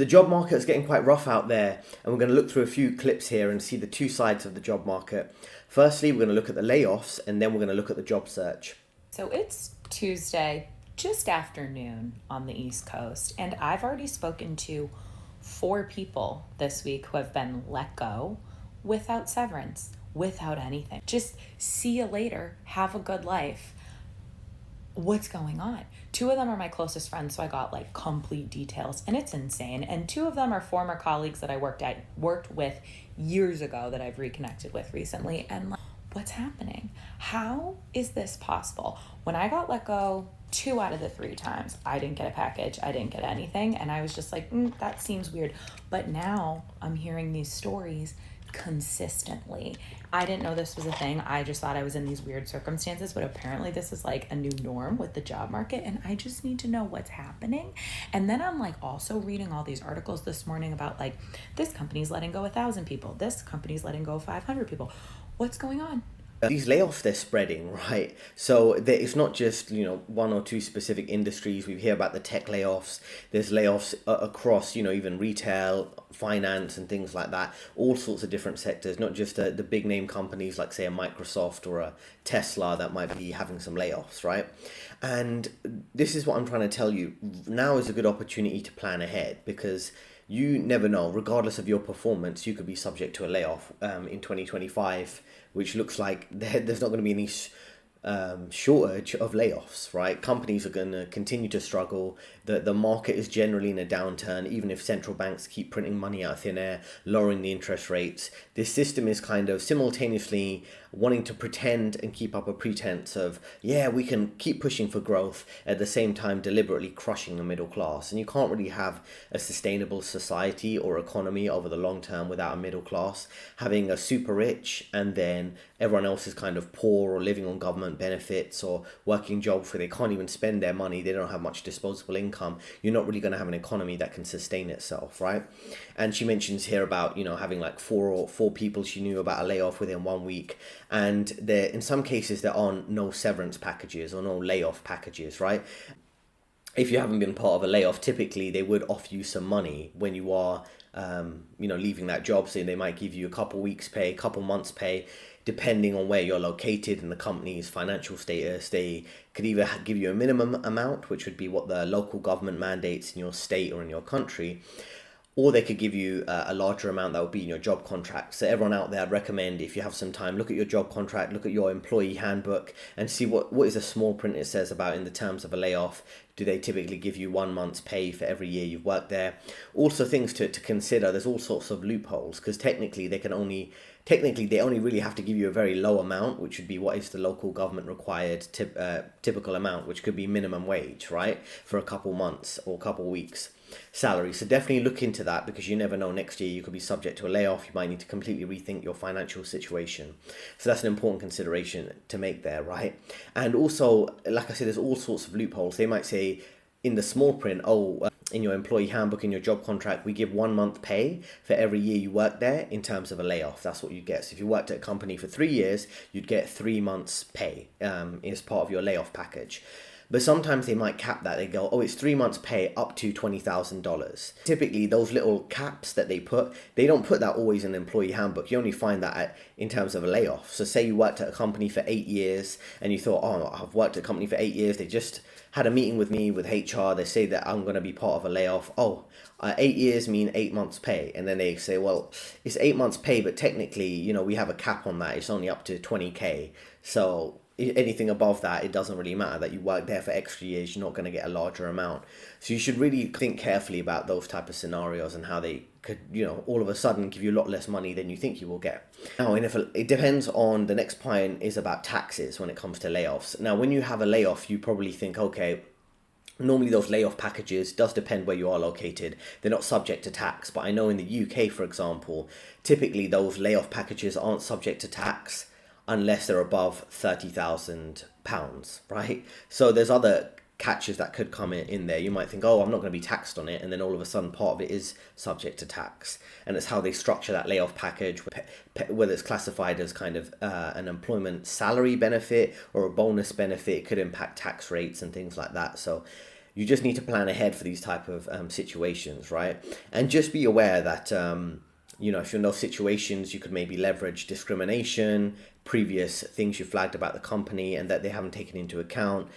The job market is getting quite rough out there, and we're going to look through a few clips here and see the two sides of the job market. Firstly, we're going to look at the layoffs, and then we're going to look at the job search. So it's Tuesday, just afternoon on the East Coast, and I've already spoken to 4 people this week who have been let go without severance, without anything. Just see you later, have a good life. What's going on? 2 of them are my closest friends, so I got like complete details, and it's insane. And 2 of them are former colleagues that I worked with years ago that I've reconnected with recently. And like, what's happening? How is this possible? When I got let go 2 out of the 3 times, I didn't get a package, I didn't get anything, and I was just like, that seems weird. But now I'm hearing these stories consistently. I didn't know this was a thing. I just thought I was in these weird circumstances, but apparently this is like a new norm with the job market, and I just need to know what's happening. And then I'm like also reading all these articles this morning about like this company's letting go 1,000 people, this company's letting go 500 people. What's going on? These layoffs, they're spreading, right? So it's not just, one or two specific industries. We hear about the tech layoffs. There's layoffs across, even retail, finance and things like that. All sorts of different sectors, not just the big name companies like, say, a Microsoft or a Tesla that might be having some layoffs, right? And this is what I'm trying to tell you. Now is a good opportunity to plan ahead, because you never know. Regardless of your performance, you could be subject to a layoff in 2025, which looks like there's not going to be any shortage of layoffs, right? Companies are going to continue to struggle. The market is generally in a downturn, even if central banks keep printing money out of thin air, lowering the interest rates. This system is kind of simultaneously wanting to pretend and keep up a pretense of, yeah, we can keep pushing for growth, at the same time deliberately crushing the middle class. And you can't really have a sustainable society or economy over the long term without a middle class. Having a super rich and then everyone else is kind of poor or living on government benefits or working jobs where they can't even spend their money, they don't have much disposable income, you're not really going to have an economy that can sustain itself, right? And she mentions here about, having like four people she knew about a layoff within 1 week. And there, in some cases, there are no severance packages or no layoff packages, right? If you haven't been part of a layoff, typically they would offer you some money when you are, leaving that job. So they might give you a couple weeks pay, couple months pay, depending on where you're located and the company's financial status. They could either give you a minimum amount, which would be what the local government mandates in your state or in your country, or they could give you a larger amount that would be in your job contract. So everyone out there, I'd recommend, if you have some time, look at your job contract, look at your employee handbook, and see what is the small print it says about in the terms of a layoff. Do they typically give you 1 month's pay for every year you've worked there? Also, things to consider, there's all sorts of loopholes, because technically they only really have to give you a very low amount, which would be what is the local government required typical amount, which could be minimum wage, right, for a couple months or a couple weeks salary. So definitely look into that, because you never know, next year you could be subject to a layoff. You might need to completely rethink your financial situation. So that's an important consideration to make there, right? And also, like I said, there's all sorts of loopholes. They might say in the small print, in your employee handbook, in your job contract, we give 1 month pay for every year you work there in terms of a layoff. That's what you get. So if you worked at a company for 3 years, you'd get 3 months pay as part of your layoff package. But sometimes they might cap that. They go, it's 3 months pay up to $20,000. Typically, those little caps that they don't put that always in the employee handbook. You only find that in terms of a layoff. So say you worked at a company for 8 years and you thought, I've worked at a company for 8 years. They just had a meeting with me with HR. They say that I'm going to be part of a layoff. 8 years mean 8 months pay. And then they say, well, it's 8 months pay, but technically, we have a cap on that. It's only up to 20K. So anything above that, it doesn't really matter. That you work there for extra years, you're not going to get a larger amount. So you should really think carefully about those type of scenarios and how they could, all of a sudden give you a lot less money than you think you will get. Now, it depends on, the next point is about taxes when it comes to layoffs. Now, when you have a layoff, you probably think, okay, normally those layoff packages, does depend where you are located, they're not subject to tax. But I know in the UK, for example, typically those layoff packages aren't subject to tax unless they're above £30,000, right? So there's other catches that could come in there. You might think, I'm not going to be taxed on it, and then all of a sudden part of it is subject to tax. And it's how they structure that layoff package, whether it's classified as kind of an employment salary benefit or a bonus benefit. It could impact tax rates and things like that. So You just need to plan ahead for these type of situations, right? And just be aware that if you're in those situations, you could maybe leverage discrimination, previous things you flagged about the company and that they haven't taken into account.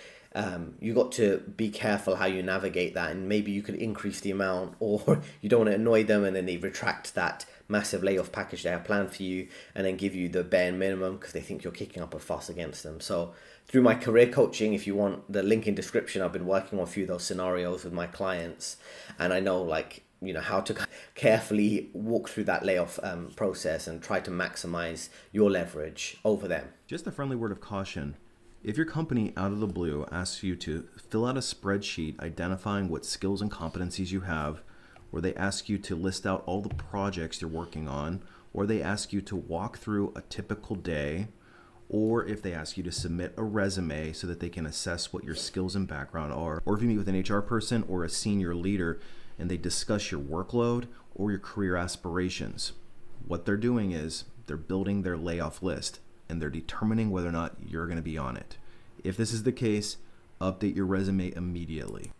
You got to be careful how you navigate that, and maybe you could increase the amount, or you don't want to annoy them and then they retract that massive layoff package they have planned for you and then give you the bare minimum because they think you're kicking up a fuss against them. So through my career coaching, if you want the link in description, I've been working on a few of those scenarios with my clients, and I know how to carefully walk through that layoff process and try to maximize your leverage over them. Just a friendly word of caution. If your company out of the blue asks you to fill out a spreadsheet identifying what skills and competencies you have, or they ask you to list out all the projects you're working on, or they ask you to walk through a typical day, or if they ask you to submit a resume so that they can assess what your skills and background are, or if you meet with an HR person or a senior leader and they discuss your workload or your career aspirations, what they're doing is they're building their layoff list and they're determining whether or not you're going to be on it. If this is the case, update your resume immediately.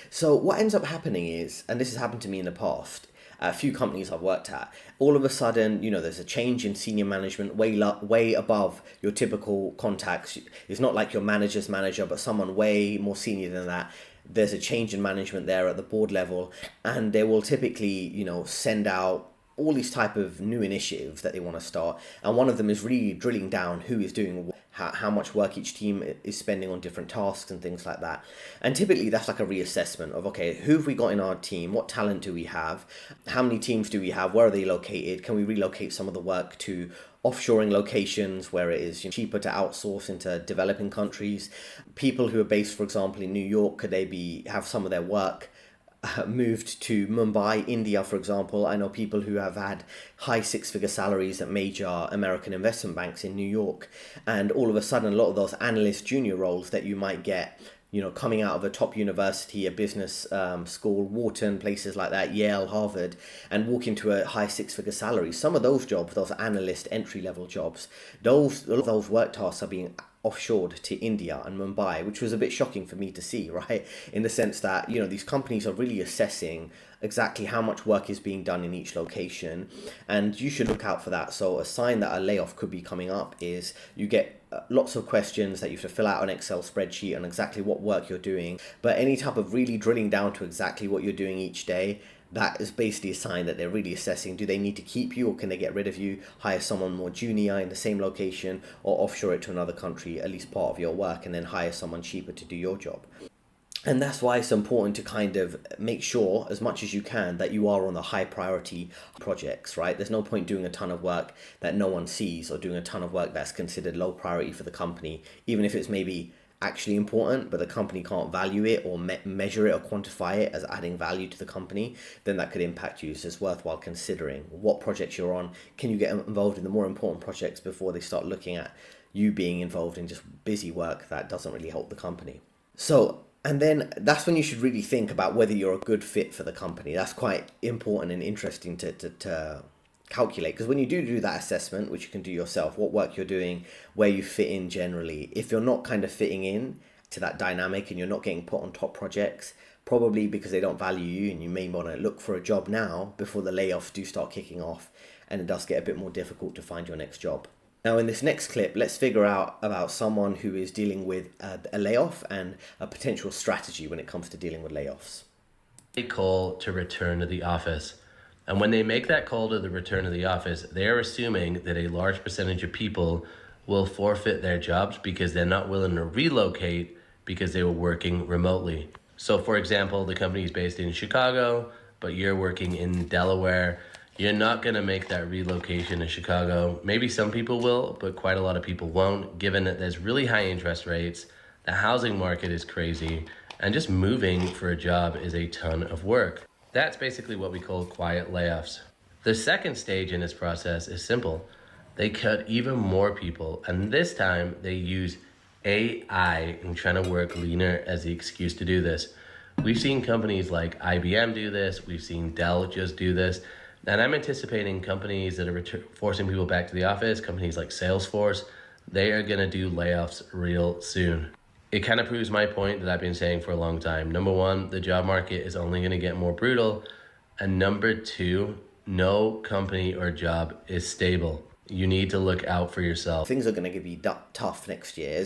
So what ends up happening is, and this has happened to me in the past, a few companies I've worked at, all of a sudden, there's a change in senior management way above your typical contacts. It's not like your manager's manager, but someone way more senior than that. There's a change in management there at the board level, and they will typically, send out all these type of new initiatives that they want to start. And one of them is really drilling down who is doing how much work each team is spending on different tasks and things like that. And typically that's like a reassessment of, okay, who have we got in our team? What talent do we have? How many teams do we have? Where are they located? Can we relocate some of the work to offshoring locations where it is cheaper to outsource into developing countries? People who are based, for example, in New York, could they have some of their work moved to Mumbai, India, for example? I know people who have had high six-figure salaries at major American investment banks in New York, and all of a sudden a lot of those analyst junior roles that you might get coming out of a top university, a business school, Wharton, places like that, Yale, Harvard, and walk into a high six-figure salary. Some of those jobs, those analyst entry-level jobs, those work tasks are being offshored to India and Mumbai, which was a bit shocking for me to see, right? In the sense that, these companies are really assessing exactly how much work is being done in each location, and you should look out for that. So a sign that a layoff could be coming up is you get lots of questions that you have to fill out an Excel spreadsheet on exactly what work you're doing, but any type of really drilling down to exactly what you're doing each day, that is basically a sign that they're really assessing, do they need to keep you or can they get rid of you, hire someone more junior in the same location, or offshore it to another country, at least part of your work, and then hire someone cheaper to do your job. And that's why it's important to kind of make sure as much as you can that you are on the high priority projects, right? There's no point doing a ton of work that no one sees or doing a ton of work that's considered low priority for the company, even if it's maybe actually important, but the company can't value it or measure it or quantify it as adding value to the company, then that could impact you. So it's worthwhile considering what projects you're on. Can you get involved in the more important projects before they start looking at you being involved in just busy work that doesn't really help the company? And then that's when you should really think about whether you're a good fit for the company. That's quite important and interesting to calculate, because when you do that assessment, which you can do yourself, what work you're doing, where you fit in generally, if you're not kind of fitting in to that dynamic and you're not getting put on top projects, probably because they don't value you, and you may want to look for a job now before the layoffs do start kicking off and it does get a bit more difficult to find your next job. Now in this next clip, let's figure out about someone who is dealing with a layoff and a potential strategy when it comes to dealing with layoffs. A call to return to the office. And when they make that call to the return to the office, they're assuming that a large percentage of people will forfeit their jobs because they're not willing to relocate because they were working remotely. So for example, the company is based in Chicago, but you're working in Delaware. You're not going to make that relocation to Chicago. Maybe some people will, but quite a lot of people won't, given that there's really high interest rates, the housing market is crazy, and just moving for a job is a ton of work. That's basically what we call quiet layoffs. The second stage in this process is simple. They cut even more people, and this time they use AI in trying to work leaner as the excuse to do this. We've seen companies like IBM do this. We've seen Dell just do this. And I'm anticipating companies that are forcing people back to the office, companies like Salesforce, they are going to do layoffs real soon. It kind of proves my point that I've been saying for a long time. Number one, the job market is only going to get more brutal. And number two, no company or job is stable. You need to look out for yourself. Things are going to be tough next year.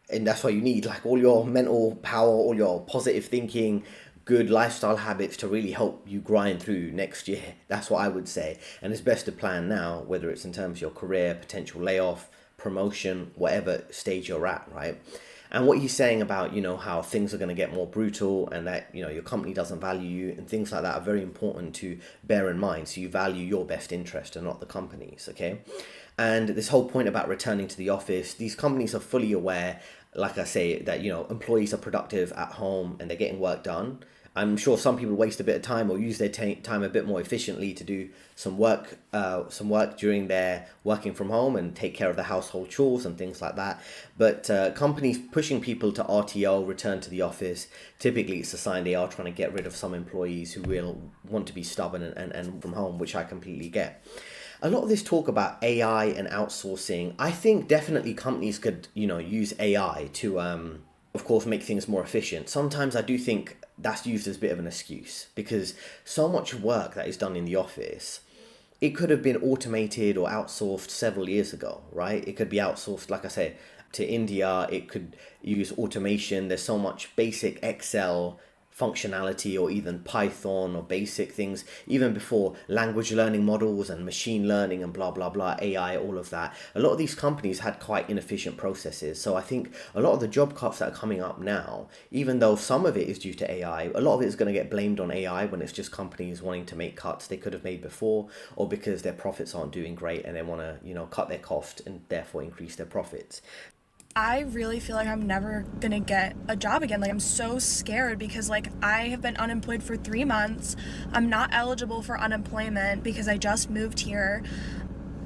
And that's why you need like all your mental power, all your positive thinking, good lifestyle habits to really help you grind through next year. That's what I would say. And it's best to plan now, whether it's in terms of your career, potential layoff, promotion, whatever stage you're at, right? And what you're saying about, how things are going to get more brutal and that, your company doesn't value you and things like that are very important to bear in mind. So you value your best interest and not the company's, okay? And this whole point about returning to the office, these companies are fully aware, like I say, that, employees are productive at home and they're getting work done. I'm sure some people waste a bit of time or use their time a bit more efficiently to do some work during their working from home and take care of the household chores and things like that. But companies pushing people to RTO, return to the office, typically it's a sign they are trying to get rid of some employees who will want to be stubborn and from home, which I completely get. A lot of this talk about AI and outsourcing, I think definitely companies could, use AI to, of course, make things more efficient. Sometimes I do think that's used as a bit of an excuse because so much work that is done in the office, it could have been automated or outsourced several years ago, right? It could be outsourced, like I said, to India. It could use automation. There's so much basic Excel functionality or even Python or basic things, even before language learning models and machine learning and blah, blah, blah, AI, all of that. A lot of these companies had quite inefficient processes. So I think a lot of the job cuts that are coming up now, even though some of it is due to AI, a lot of it is going to get blamed on AI when it's just companies wanting to make cuts they could have made before, or because their profits aren't doing great and they want to, cut their cost and therefore increase their profits. I really feel like I'm never gonna get a job again. Like, I'm so scared because, like, I have been unemployed for 3 months. I'm not eligible for unemployment because I just moved here.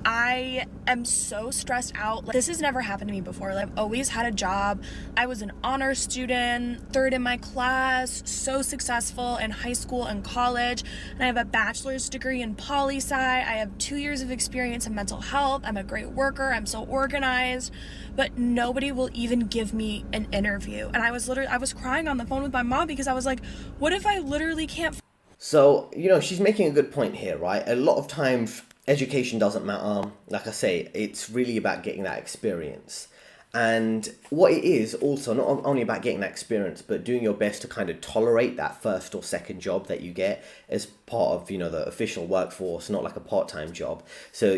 I am so stressed out. Like, this has never happened to me before. Like, I've always had a job. I was an honor student, third in my class, so successful in high school and college. And I have a bachelor's degree in poli-sci. I have 2 years of experience in mental health. I'm a great worker. I'm so organized. But nobody will even give me an interview. And I was crying on the phone with my mom because I was like, what if I literally can't? So, she's making a good point here, right? A lot of times education doesn't matter. Like I say, it's really about getting that experience. And what it is also not only about getting that experience, but doing your best to kind of tolerate that first or second job that you get as part of, the official workforce, not like a part-time job. So,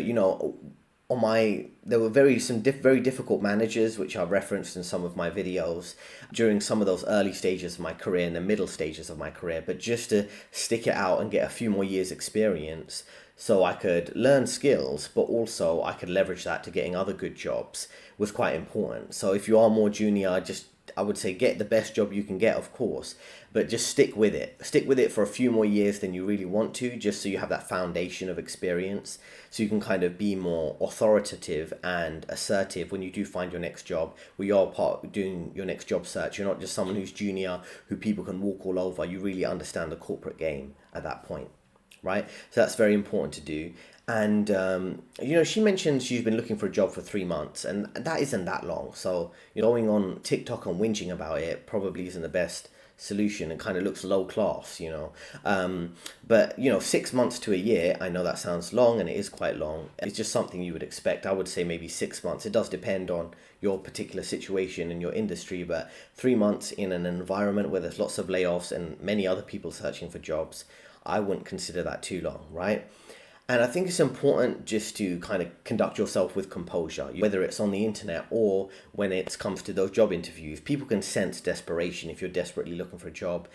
there were very difficult managers, which I've referenced in some of my videos during some of those early stages of my career and the middle stages of my career. But just to stick it out and get a few more years experience so I could learn skills, but also I could leverage that to getting other good jobs was quite important. So if you are more junior, I would say get the best job you can get, of course, but just stick with it. Stick with it for a few more years than you really want to, just so you have that foundation of experience, so you can kind of be more authoritative and assertive when you do find your next job, where you're doing your next job search. You're not just someone who's junior, who people can walk all over. You really understand the corporate game at that point, right? So that's very important to do. And, she mentioned she's been looking for a job for 3 months, and that isn't that long. So going on TikTok and whinging about it probably isn't the best solution. It kind of looks low class, But, 6 months to a year, I know that sounds long, and it is quite long. It's just something you would expect. I would say maybe 6 months. It does depend on your particular situation in your industry, but 3 months in an environment where there's lots of layoffs and many other people searching for jobs, I wouldn't consider that too long, right? And I think it's important just to kind of conduct yourself with composure, whether it's on the internet or when it comes to those job interviews. People can sense desperation if you're desperately looking for a job.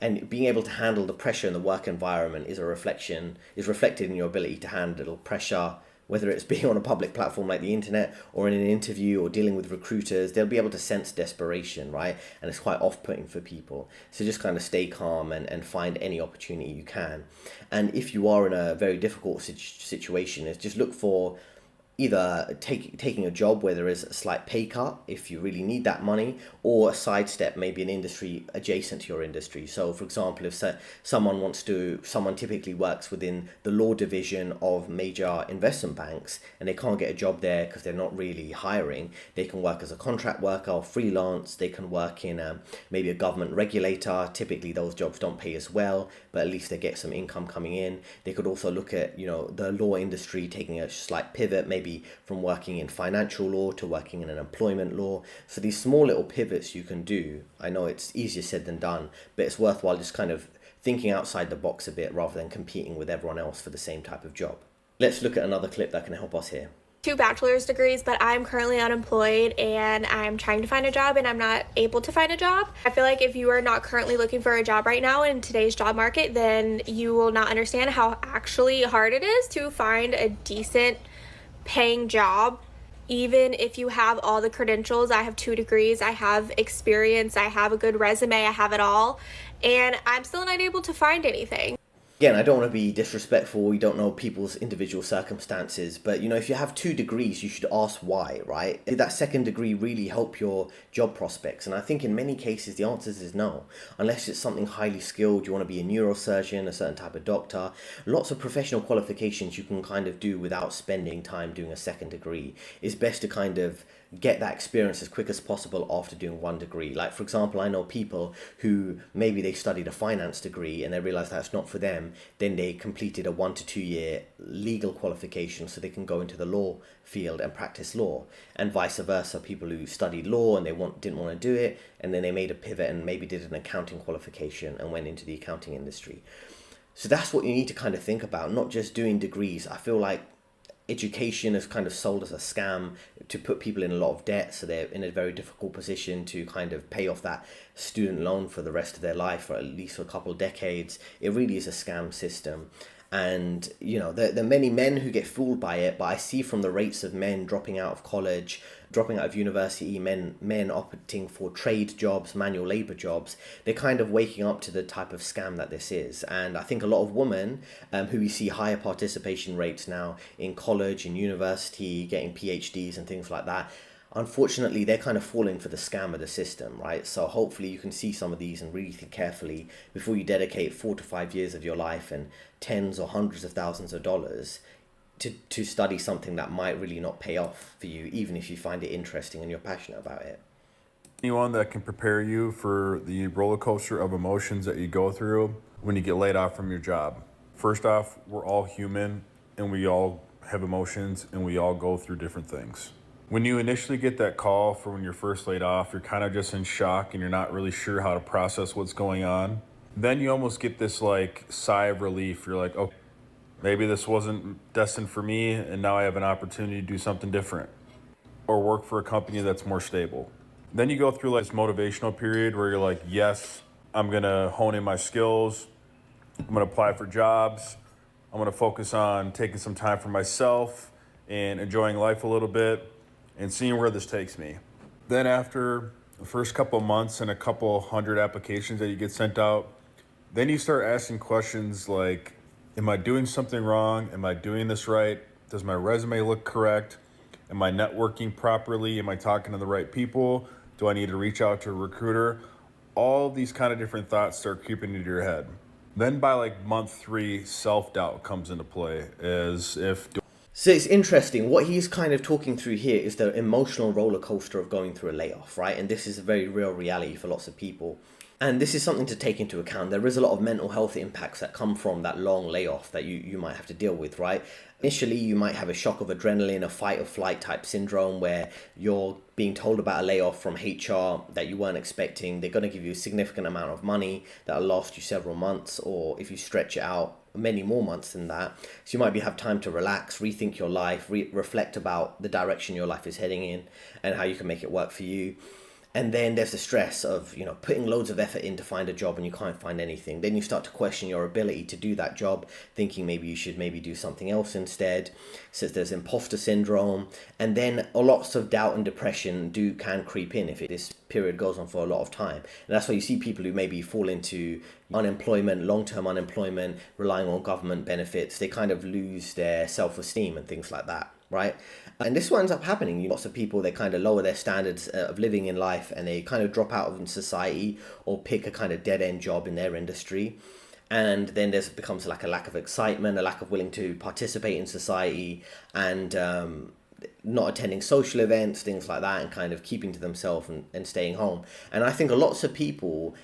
And being able to handle the pressure in the work environment is reflected in your ability to handle pressure, whether it's being on a public platform like the internet or in an interview or dealing with recruiters. They'll be able to sense desperation, right? And it's quite off-putting for people. So just kind of stay calm and find any opportunity you can. And if you are in a very difficult situation, is just look for either taking a job where there is a slight pay cut if you really need that money, or a sidestep, maybe an industry adjacent to your industry. So for example, if someone typically works within the law division of major investment banks and they can't get a job there because they're not really hiring, they can work as a contract worker or freelance. They can work in maybe a government regulator. Typically those jobs don't pay as well, but at least they get some income coming in. They could also look at, the law industry, taking a slight pivot, maybe from working in financial law to working in an employment law. So these small little pivots you can do. I know it's easier said than done, but it's worthwhile just kind of thinking outside the box a bit rather than competing with everyone else for the same type of job. Let's look at another clip that can help us here. 2 bachelor's degrees, but I'm currently unemployed and I'm trying to find a job and I'm not able to find a job. I feel like if you are not currently looking for a job right now in today's job market, then you will not understand how actually hard it is to find a decent paying job. Even if you have all the credentials, I have 2 degrees, I have experience, I have a good resume, I have it all, and I'm still not able to find anything. Again, I don't want to be disrespectful. We don't know people's individual circumstances, but if you have 2 degrees, you should ask why, right? Did that second degree really help your job prospects? And I think in many cases the answer is no, unless it's something highly skilled. You want to be a neurosurgeon, a certain type of doctor. Lots of professional qualifications you can kind of do without spending time doing a second degree. It's best to kind of get that experience as quick as possible after doing 1 degree. Like for example, I know people who maybe they studied a finance degree and they realized that's not for them. Then they completed a 1 to 2 year legal qualification so they can go into the law field and practice law, and vice versa. People who studied law and they didn't want to do it, and then they made a pivot and maybe did an accounting qualification and went into the accounting industry. So that's what you need to kind of think about, not just doing degrees. I feel like education is kind of sold as a scam to put people in a lot of debt, so they're in a very difficult position to kind of pay off that student loan for the rest of their life, or at least for a couple of decades. It really is a scam system. And there are many men who get fooled by it, but I see from the rates of men dropping out of college, dropping out of university, men opting for trade jobs, manual labor jobs, they're kind of waking up to the type of scam that this is. And I think a lot of women who we see higher participation rates now in college, in university, getting PhDs and things like that, unfortunately, they're kind of falling for the scam of the system, right? So hopefully you can see some of these and really think carefully before you dedicate 4 to 5 years of your life and tens or hundreds of thousands of dollars to study something that might really not pay off for you, even if you find it interesting and you're passionate about it. Anyone that can prepare you for the roller coaster of emotions that you go through when you get laid off from your job. First off, we're all human and we all have emotions and we all go through different things. When you initially get that call for when you're first laid off, you're kind of just in shock and you're not really sure how to process what's going on. Then you almost get this sigh of relief. You're like, oh, maybe this wasn't destined for me and now I have an opportunity to do something different or work for a company that's more stable. Then you go through this motivational period where you're like, yes, I'm gonna hone in my skills. I'm gonna apply for jobs. I'm gonna focus on taking some time for myself and enjoying life a little bit and seeing where this takes me. Then after the first couple of months and a couple hundred applications that you get sent out, then you start asking questions like, am I doing something wrong? Am I doing this right? Does my resume look correct? Am I networking properly? Am I talking to the right people? Do I need to reach out to a recruiter? All these kind of different thoughts start creeping into your head. Then by month 3, self-doubt comes into play, as if... So it's interesting. What he's kind of talking through here is the emotional roller coaster of going through a layoff, right? And this is a very real reality for lots of people. And this is something to take into account. There is a lot of mental health impacts that come from that long layoff that you might have to deal with, right? Initially, you might have a shock of adrenaline, a fight or flight type syndrome where you're being told about a layoff from HR that you weren't expecting. They're going to give you a significant amount of money that'll last you several months, or if you stretch it out, many more months than that. So you might have time to relax, rethink your life, reflect about the direction your life is heading in and how you can make it work for you. And then there's the stress of, putting loads of effort in to find a job and you can't find anything. Then you start to question your ability to do that job, thinking maybe you should do something else instead. So there's imposter syndrome. And then lots of doubt and depression can creep in if this period goes on for a lot of time. And that's why you see people who maybe fall into unemployment, long-term unemployment, relying on government benefits. They kind of lose their self-esteem and things like that. right? And this is what ends up happening. Lots of people, they kind of lower their standards of living in life, and they kind of drop out of society or pick a kind of dead-end job in their industry. And then there becomes like a lack of excitement, a lack of willing to participate in society, and not attending social events, things like that, and kind of keeping to themselves and staying home. And I think lots of people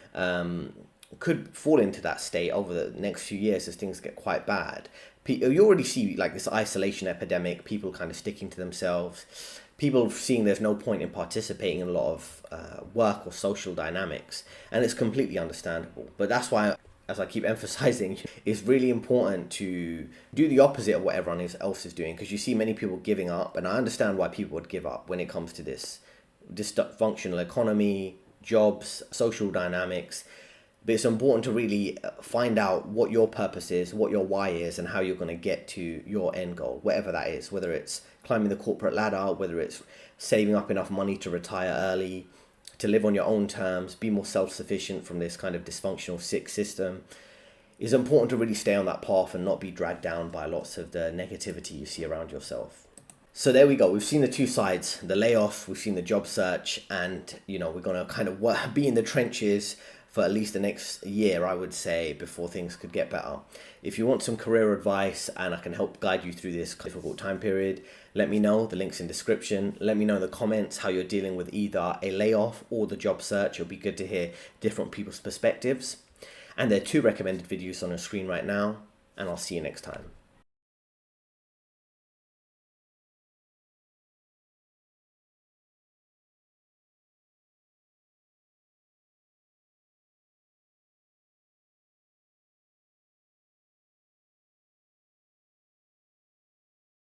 could fall into that state over the next few years as things get quite bad. You already see like this isolation epidemic, people kind of sticking to themselves, people seeing there's no point in participating in a lot of work or social dynamics, and it's completely understandable. But that's why, as I keep emphasizing, it's really important to do the opposite of what everyone else is doing, because you see many people giving up, and I understand why people would give up when it comes to this dysfunctional economy, jobs, social dynamics. But it's important to really find out what your purpose is, what your why is, and how you're going to get to your end goal, whatever that is, whether it's climbing the corporate ladder, whether it's saving up enough money to retire early, to live on your own terms, be more self-sufficient from this kind of dysfunctional, sick system. It's important to really stay on that path and not be dragged down by lots of the negativity you see around yourself. So there we go. We've seen the two sides, the layoff, we've seen the job search, and we're going to kind of be in the trenches for at least the next year, I would say, before things could get better. If you want some career advice and I can help guide you through this difficult time period, let me know. The link's in description. Let me know in the comments how you're dealing with either a layoff or the job search. It'll be good to hear different people's perspectives. And there are 2 recommended videos on your screen right now, and I'll see you next time.